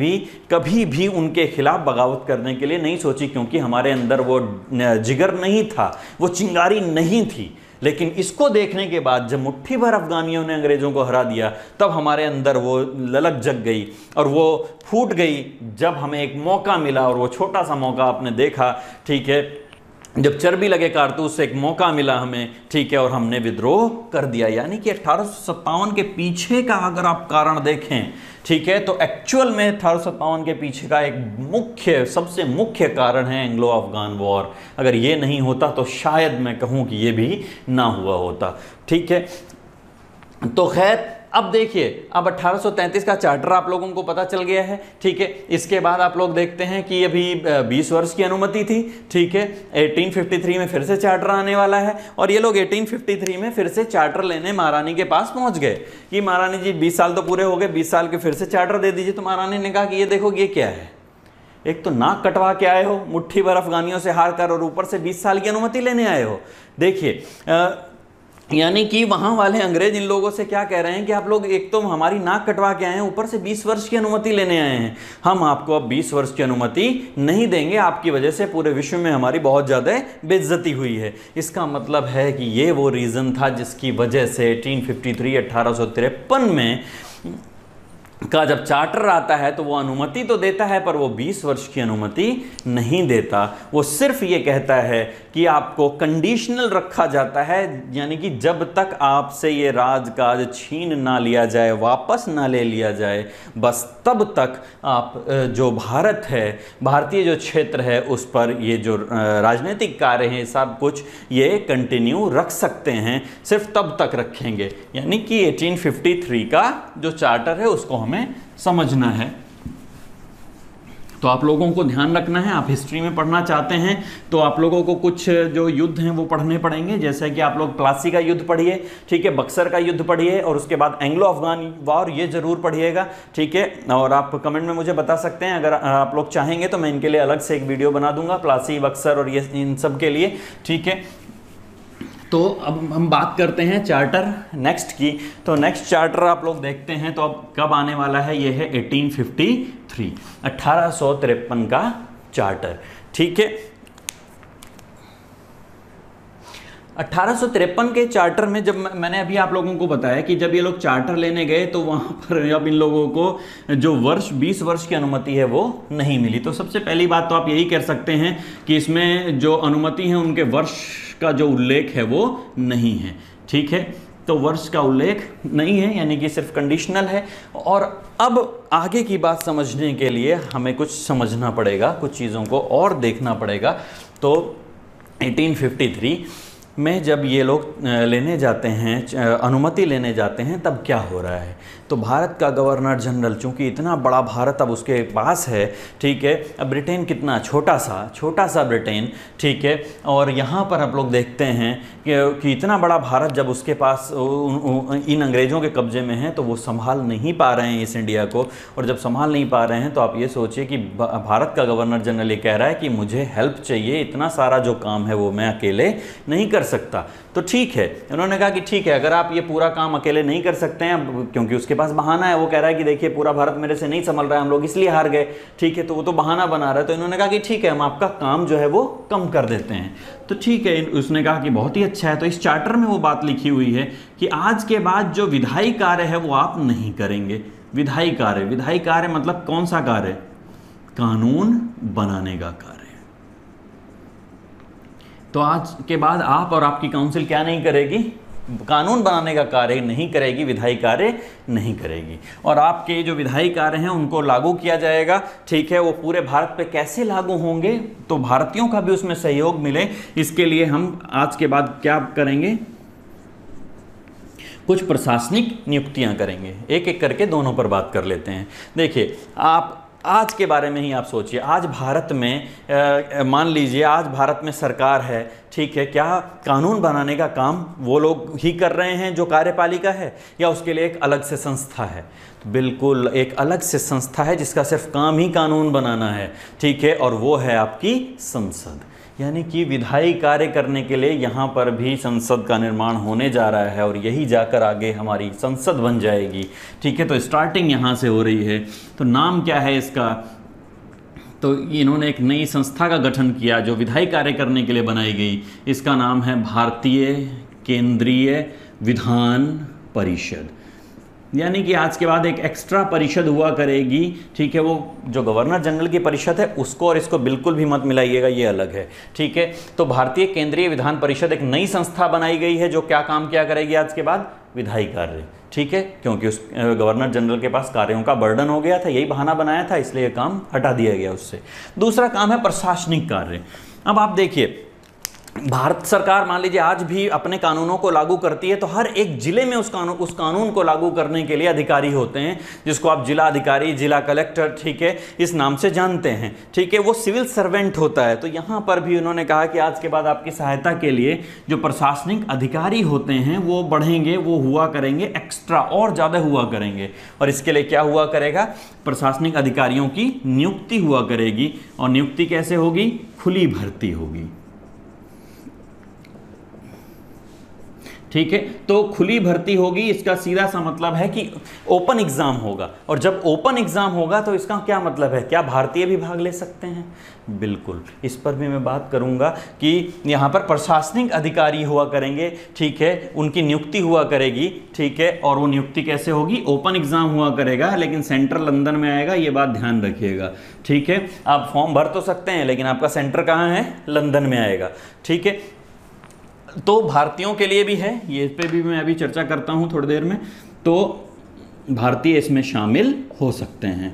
भी उनके खिलाफ बगावत करने के लिए नहीं सोची, क्योंकि हमारे अंदर वो जिगर नहीं था, वो चिंगारी नहीं थी। लेकिन इसको देखने के बाद जब मुट्ठी भर अफगानियों ने अंग्रेज़ों को हरा दिया, तब हमारे अंदर वो ललक जग गई और वो फूट गई जब हमें एक मौका मिला। और वो छोटा सा मौका आपने देखा, ठीक है, जब चर्बी लगे कारतूस से एक मौका मिला हमें, ठीक है, और हमने विद्रोह कर दिया। यानी कि 1857 के पीछे का अगर आप कारण देखें, ठीक है, तो एक्चुअल में 1857 के पीछे का एक सबसे मुख्य कारण है एंग्लो अफगान वॉर। अगर ये नहीं होता तो शायद मैं कहूँ कि ये भी ना हुआ होता। ठीक है, तो खैर अब देखिए, अब 1833 का चार्टर आप लोगों को पता चल गया है। ठीक है, इसके बाद आप लोग देखते हैं कि अभी 20 वर्ष की अनुमति थी। ठीक है, 1853 में फिर से चार्टर आने वाला है और ये लोग 1853 में फिर से चार्टर लेने महारानी के पास पहुंच गए कि महारानी जी 20 साल तो पूरे हो गए, 20 साल के फिर से चार्टर दे दीजिए। तो महारानी ने कहा कि ये देखो, ये क्या है, एक तो नाक कटवा के आए हो मुट्ठी भर अफगानियों से हार कर और ऊपर से 20 साल की अनुमति लेने आए हो। देखिए, यानी कि वहां वाले अंग्रेज इन लोगों से क्या कह रहे हैं कि आप लोग एक तो हमारी नाक कटवा के आए हैं, ऊपर से 20 वर्ष की अनुमति लेने आए हैं। हम आपको अब 20 वर्ष की अनुमति नहीं देंगे, आपकी वजह से पूरे विश्व में हमारी बहुत ज़्यादा बेइज्जती हुई है। इसका मतलब है कि ये वो रीज़न था जिसकी वजह से 1853 में का जब चार्टर आता है तो वो अनुमति तो देता है, पर वो 20 वर्ष की अनुमति नहीं देता। वो सिर्फ ये कहता है कि आपको कंडीशनल रखा जाता है, यानी कि जब तक आपसे ये राजकाज छीन ना लिया जाए, वापस ना ले लिया जाए, बस तब तक आप जो भारत है, भारतीय जो क्षेत्र है, उस पर ये जो राजनीतिक कार्य हैं सब कुछ ये कंटिन्यू रख सकते हैं, सिर्फ तब तक रखेंगे। यानी कि 1853 का जो चार्टर है उसको हमें समझना है। तो आप लोगों को ध्यान रखना है, आप हिस्ट्री में पढ़ना चाहते हैं तो आप लोगों को कुछ जो युद्ध हैं वो पढ़ने पड़ेंगे, जैसे कि आप लोग प्लासी का युद्ध पढ़िए, ठीक है, बक्सर का युद्ध पढ़िए और उसके बाद एंग्लो अफगान वॉर ये जरूर पढ़िएगा। ठीक है, और आप कमेंट में मुझे बता सकते हैं, अगर आप लोग चाहेंगे तो मैं इनके लिए अलग से एक वीडियो बना दूंगा, प्लासी, बक्सर और ये इन सब के लिए। ठीक है, तो अब हम बात करते हैं चार्टर नेक्स्ट की। तो नेक्स्ट चार्टर आप लोग देखते हैं तो अब कब आने वाला है, ये है 1853 का चार्टर। ठीक है, 1853 के चार्टर में जब मैंने अभी आप लोगों को बताया कि जब ये लोग चार्टर लेने गए तो वहाँ पर अब इन लोगों को जो 20 वर्ष की अनुमति है वो नहीं मिली। तो सबसे पहली बात तो आप यही कह सकते हैं कि इसमें जो अनुमति है उनके वर्ष का जो उल्लेख है वो नहीं है। ठीक है, तो वर्ष का उल्लेख नहीं है, यानी कि सिर्फ कंडीशनल है। और अब आगे की बात समझने के लिए हमें कुछ समझना पड़ेगा, कुछ चीज़ों को और देखना पड़ेगा। तो 1853 में जब ये लोग लेने जाते हैं, अनुमति लेने जाते हैं, तब क्या हो रहा है। तो भारत का गवर्नर जनरल, चूँकि इतना बड़ा भारत अब उसके पास है, ठीक है, अब ब्रिटेन कितना छोटा सा ब्रिटेन, ठीक है, और यहाँ पर आप लोग देखते हैं कि इतना बड़ा भारत जब उसके पास इन अंग्रेज़ों के कब्ज़े में है, तो वो संभाल नहीं पा रहे हैं इस इंडिया को। और जब संभाल नहीं पा रहे हैं तो आप ये सोचिए कि भारत का गवर्नर जनरल ये कह रहा है कि मुझे हेल्प चाहिए, इतना सारा जो काम है वो मैं अकेले नहीं कर सकता। तो ठीक है, उन्होंने कहा कि ठीक है, अगर आप ये पूरा काम अकेले नहीं कर सकते हैं, क्योंकि उसके पास बहाना है, वो कह रहा है कि देखिए पूरा भारत मेरे से नहीं संभल रहा है, हम लोग इसलिए हार गए, ठीक है, तो वो तो बहाना बना रहा है। तो इन्होंने कहा कि ठीक है, हम आपका काम जो है वो कम कर देते हैं। तो ठीक है, उसने कहा कि बहुत ही अच्छा है। तो इस चार्टर में वो बात लिखी हुई है कि आज के बाद जो विधायी कार्य है वो आप नहीं करेंगे। विधायी कार्य मतलब कौन सा कार्य? कानून बनाने का कार्य। तो आज के बाद आप और आपकी काउंसिल क्या नहीं करेगी? कानून बनाने का कार्य नहीं करेगी, विधायी कार्य नहीं करेगी। और आपके जो विधायी कार्य हैं उनको लागू किया जाएगा, ठीक है। वो पूरे भारत पे कैसे लागू होंगे, तो भारतीयों का भी उसमें सहयोग मिले, इसके लिए हम आज के बाद क्या करेंगे? कुछ प्रशासनिक नियुक्तियां करेंगे। एक एक करके दोनों पर बात कर लेते हैं। देखिए, आप आज के बारे में ही आप सोचिए। आज भारत में मान लीजिए आज भारत में सरकार है, ठीक है, क्या कानून बनाने का काम वो लोग ही कर रहे हैं जो कार्यपालिका है, या उसके लिए एक अलग से संस्था है? तो बिल्कुल एक अलग से संस्था है जिसका सिर्फ काम ही कानून बनाना है, ठीक है, और वो है आपकी संसद। यानी कि विधायी कार्य करने के लिए यहाँ पर भी संसद का निर्माण होने जा रहा है, और यही जाकर आगे हमारी संसद बन जाएगी, ठीक है। तो स्टार्टिंग यहाँ से हो रही है। तो नाम क्या है इसका? तो इन्होंने एक नई संस्था का गठन किया जो विधायी कार्य करने के लिए बनाई गई। इसका नाम है भारतीय केंद्रीय विधान परिषद। यानी कि आज के बाद एक एक्स्ट्रा परिषद हुआ करेगी, ठीक है। वो जो गवर्नर जनरल की परिषद है उसको और इसको बिल्कुल भी मत मिलाइएगा, ये अलग है, ठीक है। तो भारतीय केंद्रीय विधान परिषद एक नई संस्था बनाई गई है जो क्या काम किया करेगी आज के बाद? विधायी कार्य, ठीक है, क्योंकि उस गवर्नर जनरल के पास कार्यों का बर्डन हो गया था, यही बहाना बनाया था, इसलिए काम हटा दिया गया उससे। दूसरा काम है प्रशासनिक कार्य। अब आप देखिए, भारत सरकार मान लीजिए आज भी अपने कानूनों को लागू करती है, तो हर एक जिले में उस कानून को लागू करने के लिए अधिकारी होते हैं, जिसको आप जिला अधिकारी, जिला कलेक्टर, ठीक है, इस नाम से जानते हैं, ठीक है। वो सिविल सर्वेंट होता है। तो यहाँ पर भी उन्होंने कहा कि आज के बाद आपकी सहायता के लिए जो प्रशासनिक अधिकारी होते हैं वो बढ़ेंगे, वो हुआ करेंगे एक्स्ट्रा, और ज़्यादा हुआ करेंगे। और इसके लिए क्या हुआ करेगा? प्रशासनिक अधिकारियों की नियुक्ति हुआ करेगी। और नियुक्ति कैसे होगी? खुली भर्ती होगी, ठीक है। तो खुली भर्ती होगी, इसका सीधा सा मतलब है कि ओपन एग्जाम होगा। और जब ओपन एग्जाम होगा तो इसका क्या मतलब है? क्या भारतीय भी भाग ले सकते हैं? बिल्कुल। इस पर भी मैं बात करूंगा कि यहाँ पर प्रशासनिक अधिकारी हुआ करेंगे, ठीक है, उनकी नियुक्ति हुआ करेगी, ठीक है। और वो नियुक्ति कैसे होगी? ओपन एग्जाम हुआ करेगा, लेकिन सेंटर लंदन में आएगा, ये बात ध्यान रखिएगा, ठीक है। आप फॉर्म भर तो सकते हैं, लेकिन आपका सेंटर कहाँ है? लंदन में आएगा, ठीक है। तो भारतीयों के लिए भी है, ये इस पे भी मैं अभी चर्चा करता हूं थोड़ी देर में। तो भारतीय इसमें शामिल हो सकते हैं।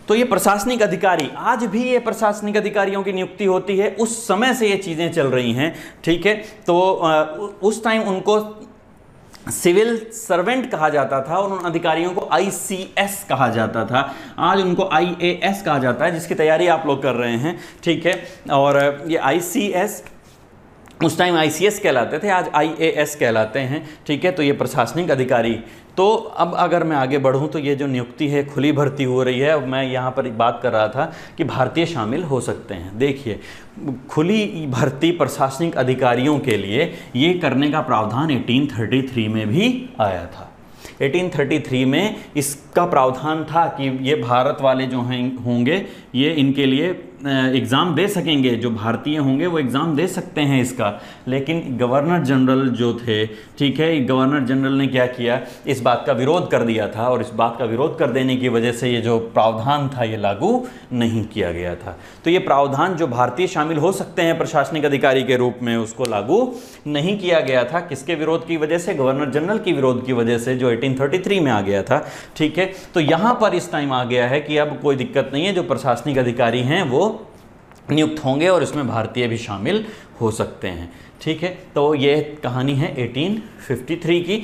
तो ये प्रशासनिक अधिकारी, आज भी ये प्रशासनिक अधिकारियों की नियुक्ति होती है, उस समय से ये चीज़ें चल रही हैं, ठीक है। तो उस टाइम उनको सिविल सर्वेंट कहा जाता था और उन अधिकारियों को आईसीएस कहा जाता था। आज उनको आईएएस कहा जाता है, जिसकी तैयारी आप लोग कर रहे हैं, ठीक है। और ये आईसीएस उस टाइम आईसीएस कहलाते थे, आज आईएएस कहलाते हैं, ठीक है। तो ये प्रशासनिक अधिकारी। तो अब अगर मैं आगे बढ़ूं तो ये जो नियुक्ति है खुली भर्ती हो रही है। अब मैं यहाँ पर बात कर रहा था कि भारतीय शामिल हो सकते हैं। देखिए, खुली भर्ती प्रशासनिक अधिकारियों के लिए ये करने का प्रावधान 1833 में भी आया था। 1833 में इसका प्रावधान था कि ये भारत वाले जो हैं होंगे, ये इनके लिए एग्ज़ाम दे सकेंगे, जो भारतीय होंगे वो एग्ज़ाम दे सकते हैं इसका। लेकिन गवर्नर जनरल जो थे, ठीक है, गवर्नर जनरल ने क्या किया? इस बात का विरोध कर दिया था, और इस बात का विरोध कर देने की वजह से ये जो प्रावधान था ये लागू नहीं किया गया था। तो ये प्रावधान जो भारतीय शामिल हो सकते हैं प्रशासनिक अधिकारी के रूप में, उसको लागू नहीं किया गया था। किसके विरोध की वजह से? गवर्नर जनरल की विरोध की वजह से, जो 1833 में आ गया था, ठीक है। तो यहाँ पर इस टाइम आ गया है कि अब कोई दिक्कत नहीं है, जो प्रशासनिक अधिकारी हैं वो नियुक्त होंगे और इसमें भारतीय भी शामिल हो सकते हैं। ठीक है, तो ये कहानी है 1853 की।